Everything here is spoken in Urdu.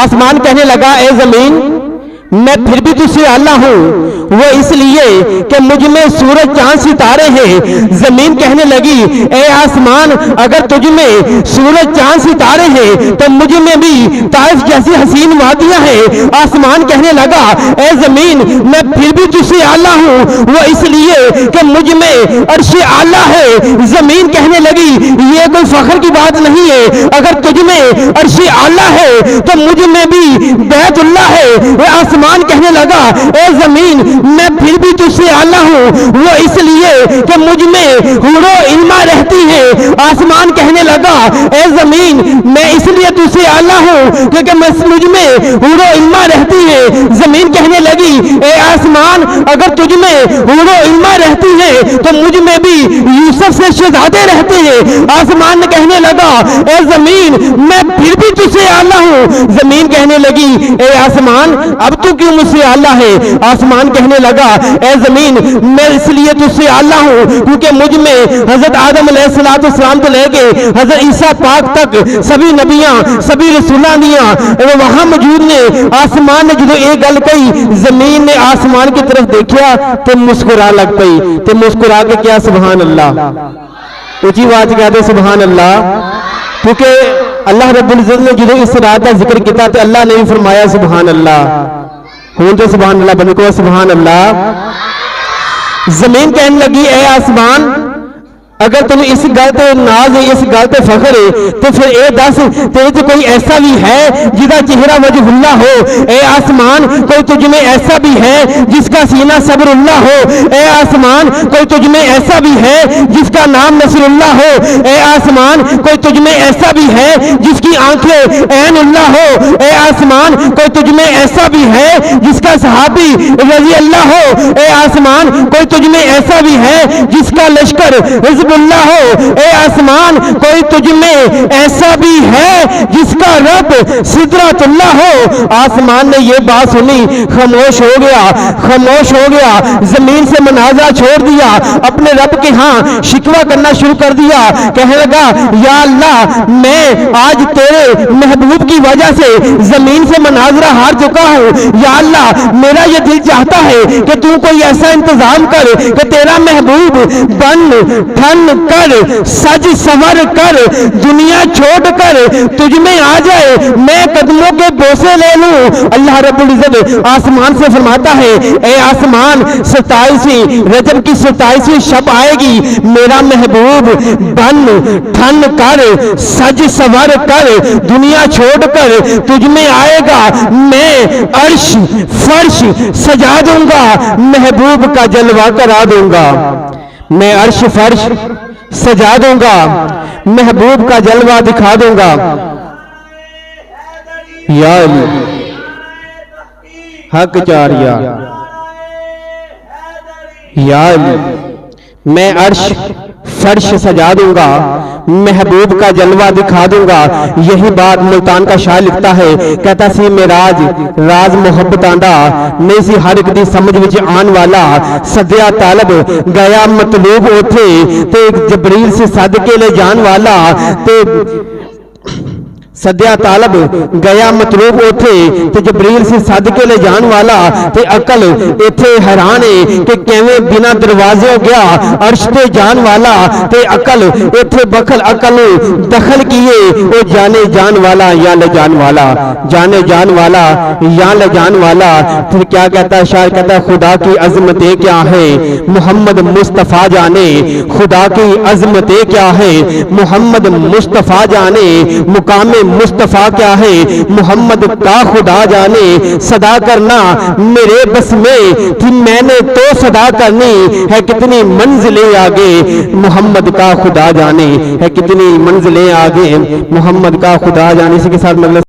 آسمان کہنے لگا اے زمین میں پھر بھی تجھ سے اعلیٰ ہوں، وہ اس لیے کہ مجھ میں سورج چاند ستارے ہیں۔ زمین کہنے لگی اے آسمان اگر تجھ میں سورج چاند ستارے ہیں تو مجھ میں بھی طائف جیسی حسین وادیاں ہیں۔ آسمان کہنے لگا اے زمین میں پھر بھی تجھ سے اعلیٰ ہوں، وہ اس لیے کہ مجھ میں عرش اعلیٰ ہے۔ زمین کہنے لگی یہ کوئی فخر کی بات نہیں ہے، اگر تجھ میں عرش اعلیٰ ہے تو مجھ میں بھی بیت اللہ ہے۔ آسمان کہنے لگا اے زمین میں پھر بھی تجھ سے اعلیٰ ہوں، وہ اس لیے کہ مجھ میں حور و علما رہتی ہے۔ آسمان کہنے لگا اے زمین میں اس لیے تجھ سے اعلیٰ ہوں کیونکہ مجھ میں حور و علما رہتی ہے۔ زمین کہنے لگی اے آسمان اگر تجھ میں حور و علما رہتی ہے تو مجھ میں بھی یوسف سے شہزادے رہتے ہیں۔ آسمان نے کہنے لگا اے زمین میں پھر بھی تجھ سے اعلیٰ ہوں۔ زمین کہنے لگی اے آسمان اب تو کیوں مجھ سے اعلیٰ ہے؟ آسمان کہنے لگا اے زمین میں اس لیے تجھ سے اعلیٰ ہوں کیونکہ مجھ میں حضرت آدم علیہ السلام تو لے کے حضرت عیسیٰ پاک تک سبھی نبیاں سبھی رسولان دیا وہاں موجود نے۔ آسمان نے جو ایک گل کہی زمین نے آسمان کی طرف دیکھا تو مسکرا لگ پئی، تو مسکرا کے کیا سبحان اللہ، اونچی بات کہتے سبحان اللہ، کیونکہ اللہ رب العزت نے جو اس رات کا ذکر کیا تو اللہ نے بھی فرمایا سبحان اللہ، ہوں تو سبحان اللہ بندے کو سبحان اللہ۔ زمین کہنے لگی اے آسمان اگر تمہیں اس گل تے ناز ہے اس گل تے فخر ہے تو پھر اے دس تیرے تو کوئی ایسا بھی ہے جدا چہرہ وجہ اللہ ہو؟ اے آسمان کوئی تجھ میں ایسا بھی ہے جس کا سینہ صبر اللہ ہو؟ اے آسمان کوئی تجھ میں ایسا بھی ہے جس کا نام نصر اللہ ہو؟ اے آسمان کوئی تجھ میں ایسا بھی ہے جس کی آنکھیں عین اللہ ہو؟ اے آسمان کوئی تجھ میں ایسا بھی ہے جس کا صحابی رضی اللہ ہو؟ اے آسمان کوئی تجھ میں ایسا بھی ہے جس کا لشکر حزب اللہ ہو؟ اے آسمان کوئی تجھ میں ایسا بھی ہے جس کا رب سدرۃ اللہ ہو؟ آسمان نے یہ بات سنی خاموش ہو گیا، خاموش ہو گیا، زمین سے منازعہ چھوڑ دیا، اپنے رب کے ہاں شکوہ کرنا شروع کر دیا، کہنے لگا یا اللہ میں آج تیرے محبوب کی وجہ سے زمین سے مناظرہ ہار چکا ہوں، یا اللہ میرا یہ دل چاہتا ہے کہ تو کوئی ایسا انتظام کر کہ تیرا محبوب بن ٹھن کر سج سور کر دنیا چھوڑ کر تجھ میں آ جائے، میں قدموں کے بوسے لے لوں۔ اللہ رب العزت آسمان سے فرماتا ہے اے آسمان 27 رجب کی 27 شب آئے گی، میرا محبوب بن ٹھن کر سج سور کر دنیا چھوڑ کر تجھ میں آئے گا، میں عرش فرش سجا دوں گا، محبوب کا جلوہ کرا دوں گا، میں عرش فرش سجا دوں گا، محبوب کا جلوہ دکھا دوں گا۔ یا علی حق چاریا یا علی میں عرش فرش سجا دوں گا، محبوب کا جلوہ دکھا دوں گا۔ یہی بات ملتان کا شاعر لکھتا ہے، کہتا سی میراج راز محبت آندا نہیں سی ہر ایک دی سمجھ وچ آن والا، سدیا طالب گیا مطلوب اوتھے تے جبریل سے سد کے لے جان والا، تے سدیا طالب گیا مطلوب اوتھے تے جبریل سے سد کے لے جان والا، تے عقل ایتھے حیران ہے کہ کیویں بنا دروازے گیا عرش تے جان والا، تے عقل ایتھے بخل عقل دخل کیے او جانے جان والا یا لے جان والا، جانے جان والا یا لے جان والا۔ پھر کیا کہتا ہے شاعر، کہتا ہے خدا کی عظمتیں کیا ہے محمد مصطفیٰ جانے، خدا کی عظمتیں کیا ہے محمد مصطفیٰ جانے، مقام مصطفیٰ کیا ہے محمد کا خدا جانے، صدا کرنا میرے بس میں تھی میں نے تو صدا کرنی ہے، کتنی منزلیں آگے محمد کا خدا جانے، ہے کتنی منزلیں آگے محمد کا خدا جانے۔ اسی کے ساتھ